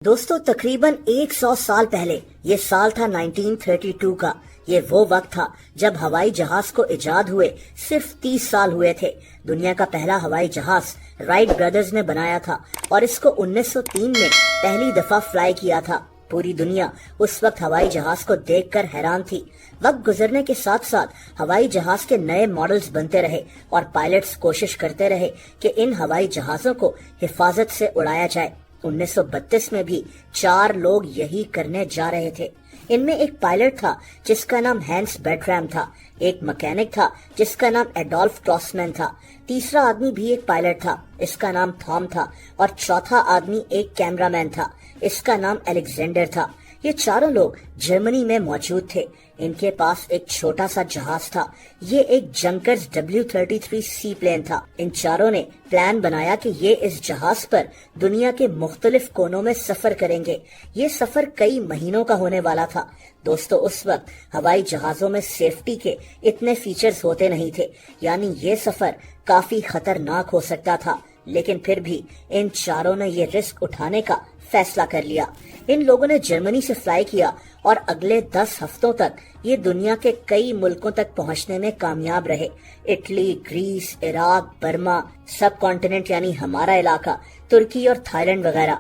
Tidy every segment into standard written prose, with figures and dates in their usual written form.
دوستو تقریباً 100 سال پہلے، یہ سال تھا 1932 کا۔ یہ وہ وقت تھا جب ہوائی جہاز کو ایجاد ہوئے صرف 30 سال ہوئے تھے۔ دنیا کا پہلا ہوائی جہاز رائٹ برادرز نے بنایا تھا اور اس کو 1903 میں پہلی دفعہ فلائی کیا تھا۔ پوری دنیا اس وقت ہوائی جہاز کو دیکھ کر حیران تھی۔ وقت گزرنے کے ساتھ ساتھ ہوائی جہاز کے نئے ماڈلز بنتے رہے اور پائلٹس کوشش کرتے رہے کہ ان ہوائی جہازوں کو حفاظت سے اڑایا جائے۔ 1932 میں بھی 4 لوگ یہی کرنے جا رہے تھے۔ ان میں ایک پائلٹ تھا جس کا نام ہینس برٹرام تھا، ایک مکینک تھا جس کا نام ایڈولف ٹراسمین تھا، تیسرا آدمی بھی ایک پائلٹ تھا، اس کا نام تھام تھا، اور چوتھا آدمی ایک کیمرہ مین تھا، اس کا نام الیگزینڈر تھا۔ یہ چاروں لوگ جرمنی میں موجود تھے۔ ان کے پاس ایک چھوٹا سا جہاز تھا، یہ ایک جنکرز W-33 سی پلین تھا۔ ان چاروں نے پلان بنایا کہ یہ اس جہاز پر دنیا کے مختلف کونوں میں سفر کریں گے۔ یہ سفر کئی مہینوں کا ہونے والا تھا۔ دوستو اس وقت ہوائی جہازوں میں سیفٹی کے اتنے فیچرز ہوتے نہیں تھے، یعنی یہ سفر کافی خطرناک ہو سکتا تھا، لیکن پھر بھی ان چاروں نے یہ رسک اٹھانے کا فیصلہ کر لیا۔ ان لوگوں نے جرمنی سے فلائی کیا اور اگلے 10 ہفتوں تک یہ دنیا کے کئی ملکوں تک پہنچنے میں کامیاب رہے۔ اٹلی، گریس، عراق، برما، سب کانٹیننٹ یعنی ہمارا علاقہ، ترکی اور تھائی لینڈ وغیرہ۔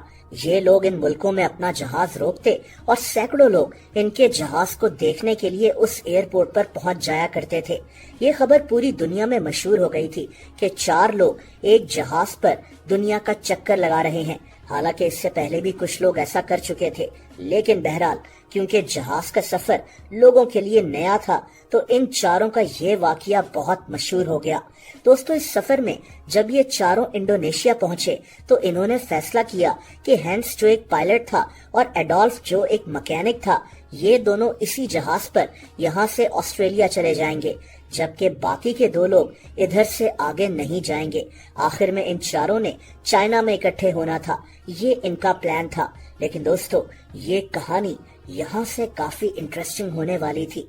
یہ لوگ ان ملکوں میں اپنا جہاز روکتے اور سینکڑوں لوگ ان کے جہاز کو دیکھنے کے لیے اس ایئرپورٹ پر پہنچ جایا کرتے تھے۔ یہ خبر پوری دنیا میں مشہور ہو گئی تھی کہ 4 لوگ ایک جہاز پر دنیا کا چکر لگا رہے ہیں۔ حالانکہ اس سے پہلے بھی کچھ لوگ ایسا کر چکے تھے، لیکن بہرحال کیونکہ جہاز کا سفر لوگوں کے لیے نیا تھا تو ان چاروں کا یہ واقعہ بہت مشہور ہو گیا۔ دوستو اس سفر میں جب یہ چاروں انڈونیشیا پہنچے تو انہوں نے فیصلہ کیا کہ ہینس جو ایک پائلٹ تھا اور ایڈولف جو ایک مکینک تھا، یہ دونوں اسی جہاز پر یہاں سے آسٹریلیا چلے جائیں گے، جبکہ باقی کے 2 لوگ ادھر سے آگے نہیں جائیں گے۔ آخر میں ان چاروں نے چائنا میں اکٹھے ہونا تھا، یہ ان کا پلان تھا۔ لیکن دوستو یہ کہانی یہاں سے کافی انٹرسٹنگ ہونے والی تھی۔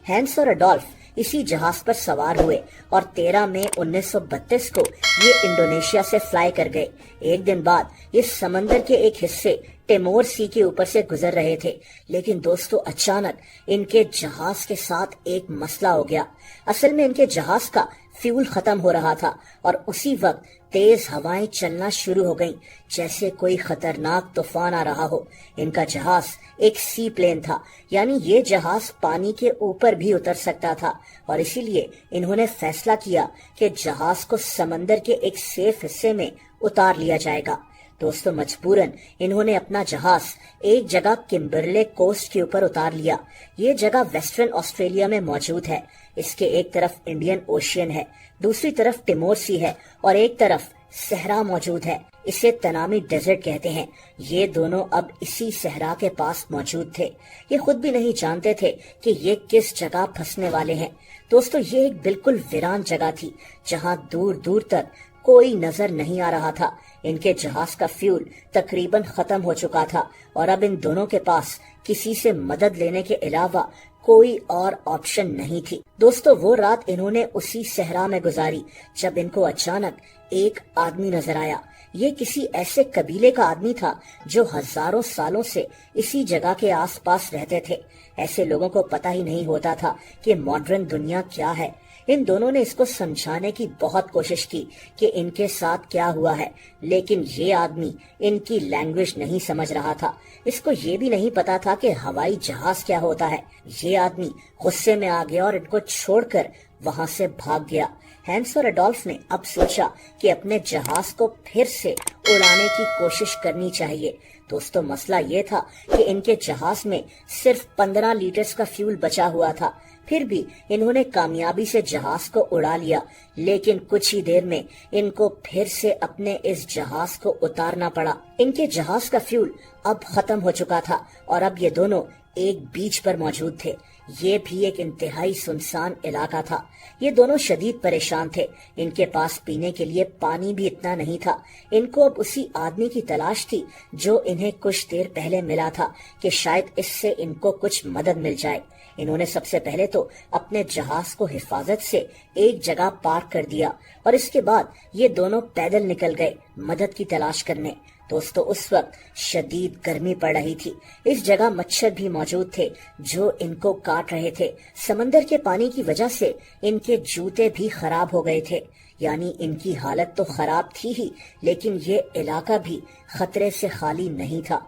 ہینس اور ایڈولف اسی جہاز پر سوار ہوئے اور 13 مئی 1932 کو یہ انڈونیشیا سے فلائی کر گئے۔ ایک دن بعد یہ سمندر کے ایک حصے ٹیمور سی کے اوپر سے گزر رہے تھے، لیکن دوستو اچانک ان کے جہاز کے ساتھ ایک مسئلہ ہو گیا۔ اصل میں ان کے جہاز کا فیول ختم ہو رہا تھا اور اسی وقت تیز ہوائیں چلنا شروع ہو گئیں، جیسے کوئی خطرناک طوفان آ رہا ہو۔ ان کا جہاز ایک سی پلین تھا، یعنی یہ جہاز پانی کے اوپر بھی اتر سکتا تھا، اور اسی لیے انہوں نے فیصلہ کیا کہ جہاز کو سمندر کے ایک سیف حصے میں اتار لیا جائے گا۔ دوستو مجبوراً انہوں نے اپنا جہاز ایک جگہ کمبرلے کوسٹ کے اوپر اتار لیا۔ یہ جگہ ویسٹرن آسٹریلیا میں موجود ہے۔ اس کے ایک طرف انڈین اوشین ہے، دوسری طرف ٹیمور سی ہے اور ایک طرف صحرا موجود ہے، اسے تنامی ڈیزرٹ کہتے ہیں۔ یہ دونوں اب اسی صحرا کے پاس موجود تھے۔ یہ خود بھی نہیں جانتے تھے کہ یہ کس جگہ پھنسنے والے ہیں۔ دوستو یہ ایک بالکل ویران جگہ تھی جہاں دور دور تک کوئی نظر نہیں آ رہا تھا۔ ان کے جہاز کا فیول تقریباً ختم ہو چکا تھا اور اب ان دونوں کے پاس کسی سے مدد لینے کے علاوہ کوئی اور آپشن نہیں تھی۔ دوستو وہ رات انہوں نے اسی صحرا میں گزاری جب ان کو اچانک ایک آدمی نظر آیا۔ یہ کسی ایسے قبیلے کا آدمی تھا جو ہزاروں سالوں سے اسی جگہ کے آس پاس رہتے تھے۔ ایسے لوگوں کو پتہ ہی نہیں ہوتا تھا کہ ماڈرن دنیا کیا ہے۔ ان دونوں نے اس کو سمجھانے کی بہت کوشش کی کہ ان کے ساتھ کیا ہوا ہے، لیکن یہ آدمی ان کی لینگویج نہیں سمجھ رہا تھا۔ اس کو یہ بھی نہیں پتا تھا کہ ہوائی جہاز کیا ہوتا ہے۔ یہ آدمی غصے میں آ گیا اور ان کو چھوڑ کر وہاں سے بھاگ گیا۔ ہینس اور ایڈولف نے اب سوچا کہ اپنے جہاز کو پھر سے اڑانے کی کوشش کرنی چاہیے۔ دوستو مسئلہ یہ تھا کہ ان کے جہاز میں صرف 15 لیٹرز کا فیول بچا ہوا تھا۔ پھر بھی انہوں نے کامیابی سے جہاز کو اڑا لیا، لیکن کچھ ہی دیر میں ان کو پھر سے اپنے اس جہاز کو اتارنا پڑا۔ ان کے جہاز کا فیول اب ختم ہو چکا تھا اور اب یہ دونوں ایک بیچ پر موجود تھے۔ یہ بھی ایک انتہائی سنسان علاقہ تھا۔ یہ دونوں شدید پریشان تھے۔ ان کے پاس پینے کے لیے پانی بھی اتنا نہیں تھا۔ ان کو اب اسی آدمی کی تلاش تھی جو انہیں کچھ دیر پہلے ملا تھا کہ شاید اس سے ان کو کچھ مدد مل جائے۔ انہوں نے سب سے پہلے تو اپنے جہاز کو حفاظت سے ایک جگہ پارک کر دیا اور اس کے بعد یہ دونوں پیدل نکل گئے مدد کی تلاش کرنے۔ دوستو اس وقت شدید گرمی پڑ رہی تھی، اس جگہ مچھر بھی موجود تھے جو ان کو کاٹ رہے تھے، سمندر کے پانی کی وجہ سے ان کے جوتے بھی خراب ہو گئے تھے، یعنی ان کی حالت تو خراب تھی ہی، لیکن یہ علاقہ بھی خطرے سے خالی نہیں تھا۔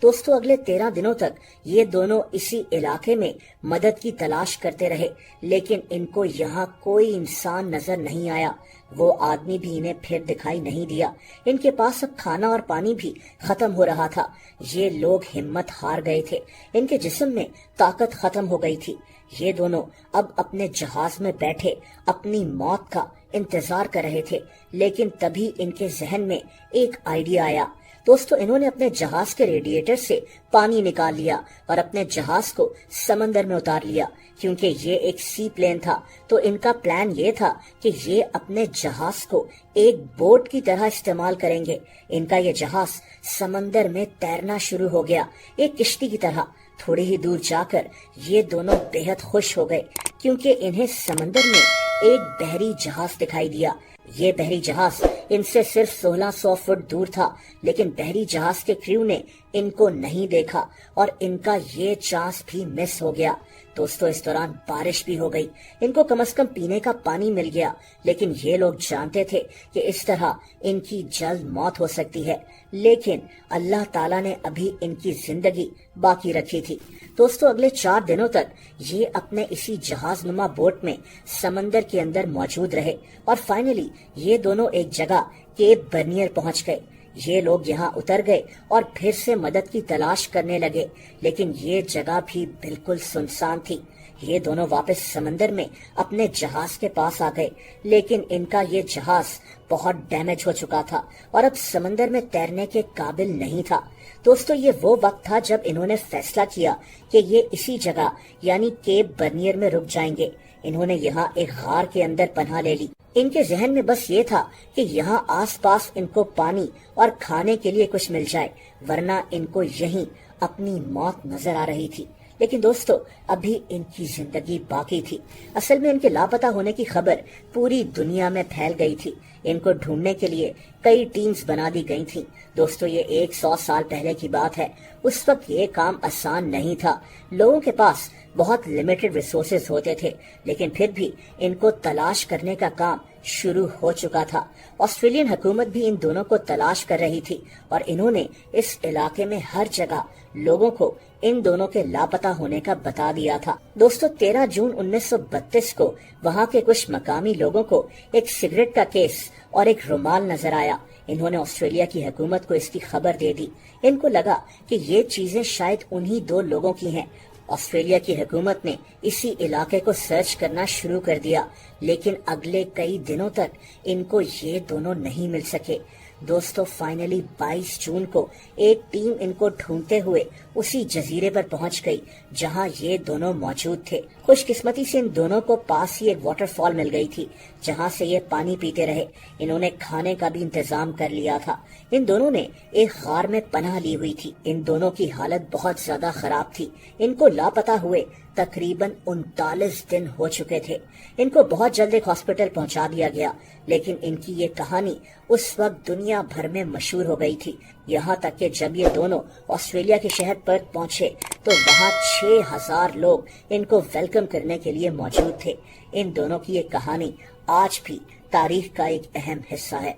دوستو اگلے 13 دنوں تک یہ دونوں اسی علاقے میں مدد کی تلاش کرتے رہے، لیکن ان کو یہاں کوئی انسان نظر نہیں آیا، وہ آدمی بھی انہیں پھر دکھائی نہیں دیا، ان کے پاس اب کھانا اور پانی بھی ختم ہو رہا تھا، یہ لوگ ہمت ہار گئے تھے، ان کے جسم میں طاقت ختم ہو گئی تھی۔ یہ دونوں اب اپنے جہاز میں بیٹھے اپنی موت کا انتظار کر رہے تھے، لیکن تبھی ان کے ذہن میں ایک آئیڈیا آیا۔ دوستو انہوں نے اپنے جہاز کے ریڈیٹر سے پانی نکال لیا اور اپنے جہاز کو سمندر میں اتار لیا، کیونکہ یہ ایک سی پلین تھا تو ان کا پلان یہ تھا کہ یہ اپنے جہاز کو ایک بوٹ کی طرح استعمال کریں گے۔ ان کا یہ جہاز سمندر میں تیرنا شروع ہو گیا ایک کشتی کی طرح۔ تھوڑی ہی دور جا کر یہ دونوں بہت خوش ہو گئے، کیونکہ انہیں سمندر میں ایک بحری جہاز دکھائی دیا۔ یہ بحری جہاز ان سے صرف 1600 فٹ دور تھا، لیکن بحری جہاز کے کریو نے ان کو نہیں دیکھا اور ان کا یہ چانس بھی مس ہو گیا۔ دوستو اس دوران بارش بھی ہو گئی، ان کو کم از کم پینے کا پانی مل گیا، لیکن یہ لوگ جانتے تھے کہ اس طرح ان کی جلد موت ہو سکتی ہے، لیکن اللہ تعالیٰ نے ابھی ان کی زندگی باقی رکھی تھی۔ دوستو اگلے 4 دنوں تک یہ اپنے اسی جہاز نما بوٹ میں سمندر کے اندر موجود رہے اور فائنلی یہ دونوں ایک جگہ کیپ برنیئر پہنچ گئے۔ یہ لوگ یہاں اتر گئے اور پھر سے مدد کی تلاش کرنے لگے، لیکن یہ جگہ بھی بالکل سنسان تھی۔ یہ دونوں واپس سمندر میں اپنے جہاز کے پاس آ گئے، لیکن ان کا یہ جہاز بہت ڈیمیج ہو چکا تھا اور اب سمندر میں تیرنے کے قابل نہیں تھا۔ دوستو یہ وہ وقت تھا جب انہوں نے فیصلہ کیا کہ یہ اسی جگہ یعنی کیپ برنیئر میں رک جائیں گے۔ انہوں نے یہاں ایک غار کے اندر پناہ لے لی۔ ان کے ذہن میں بس یہ تھا کہ یہاں آس پاس ان کو پانی اور کھانے کے لیے کچھ مل جائے، ورنہ ان کو یہیں اپنی موت نظر آ رہی تھی۔ لیکن دوستو ابھی ان کی زندگی باقی تھی۔ اصل میں ان کے لاپتہ ہونے کی خبر پوری دنیا میں پھیل گئی تھی۔ ان کو ڈھونڈنے کے لیے کئی ٹیمز بنا دی گئی تھیں۔ دوستو یہ 100 سال پہلے کی بات ہے، اس وقت یہ کام آسان نہیں تھا، لوگوں کے پاس بہت لمیٹڈ ریسورسز ہوتے تھے، لیکن پھر بھی ان کو تلاش کرنے کا کام شروع ہو چکا تھا۔ آسٹریلین حکومت بھی ان دونوں کو تلاش کر رہی تھی اور انہوں نے اس علاقے میں ہر جگہ لوگوں کو ان دونوں کے لاپتہ ہونے کا بتا دیا تھا۔ دوستو 13 جون 1932 کو وہاں کے کچھ مقامی لوگوں کو ایک سگریٹ کا کیس اور ایک رومال نظر آیا۔ انہوں نے آسٹریلیا کی حکومت کو اس کی خبر دے دی۔ ان کو لگا کہ یہ چیزیں شاید انہی 2 لوگوں کی ہیں۔ آسٹریلیا کی حکومت نے اسی علاقے کو سرچ کرنا شروع کر دیا، لیکن اگلے کئی دنوں تک ان کو یہ دونوں نہیں مل سکے۔ دوستو فائنلی 22 جون کو ایک ٹیم ان کو ڈھونڈتے ہوئے اسی جزیرے پر پہنچ گئی جہاں یہ دونوں موجود تھے۔ خوش قسمتی سے ان دونوں کو پاس ہی ایک واٹر فال مل گئی تھی جہاں سے یہ پانی پیتے رہے۔ انہوں نے کھانے کا بھی انتظام کر لیا تھا۔ ان دونوں نے ایک غار میں پناہ لی ہوئی تھی۔ ان دونوں کی حالت بہت زیادہ خراب تھی۔ ان کو لاپتہ ہوئے تقریباً 39 دن ہو چکے تھے۔ ان کو بہت جلد ایک ہاسپٹل پہنچا دیا گیا، لیکن ان کی یہ کہانی اس وقت دنیا بھر میں مشہور ہو گئی تھی، یہاں تک کہ جب یہ دونوں آسٹریلیا کے شہر پرتھ پہنچے تو وہاں 6000 لوگ ان کو ویلکم کرنے کے لیے موجود تھے۔ ان دونوں کی یہ کہانی آج بھی تاریخ کا ایک اہم حصہ ہے۔